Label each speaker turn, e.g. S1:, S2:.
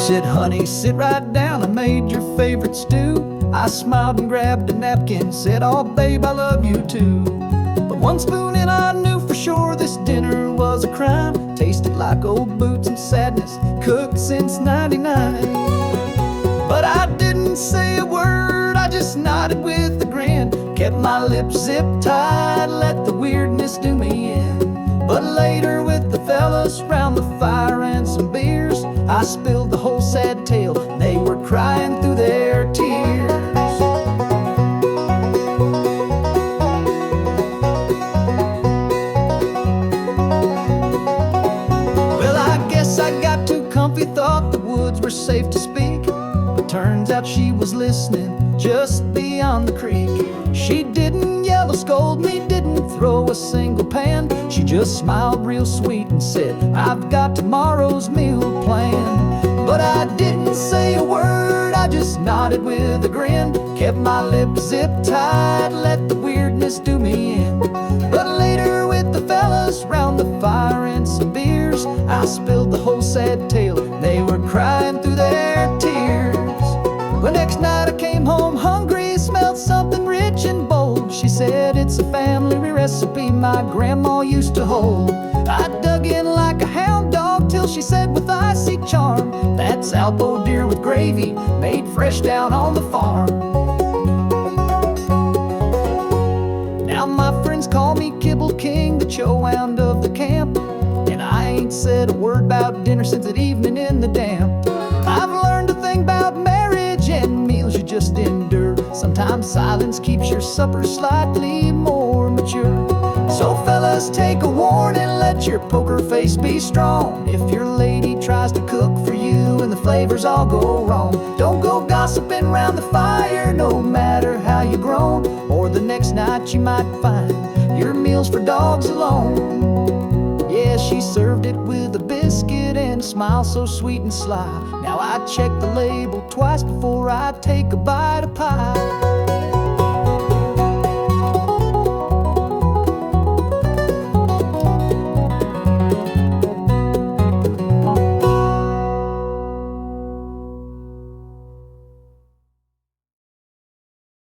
S1: said, honey, sit right down, I made your favorite stew. I smiled and grabbed a napkin, said, oh babe, I love you too. But one spoon and I knew for sure this dinner was a crime. Tasted like old boots and sadness, cooked since '99. But I didn't say a word, I just nodded with a grin. Kept my lips zipped tight, let the weirdness do me in. But later with the fellas round the fire and some beers, I spilled the whole sad tale, they were crying through their tears. Well, I guess I got too comfy, thought the woods were safe to speak. But turns out she was listening just beyond the creek. She didn't yell or scold me, didn't throw a single pan. She just smiled real sweet and said, I've got tomorrow's meal planned. But I didn't say a word, I just nodded with a grin. Kept my lips zipped tight, let the weirdness do me in. But later with the fellas round the fire and some beers, I spilled the whole sad tale, they were crying through their tears. The next night I came home hungry, smelled something rich and bold. She said, it's a family recipe my grandma used to hold. I dug in like a hound dog till she said with icy charm, that's Alpo deer with gravy, made fresh down on the farm. Now my friends call me Kibble King, the chow-hound of the camp. And I ain't said a word about dinner since that evening in the damp. I've learned a thing about marriage and meals you just endure. Sometimes silence keeps your supper slightly more mature. So fellas, take a warning, let your poker face be strong. If your lady tries to cook for you and the flavors all go wrong, don't go gossiping around the fire, no matter how you grown. Or the next night you might find your meal's for dogs alone. Yeah, she served it with a biscuit and a smile so sweet and sly. Now I check the label twice before I take a bite of pie.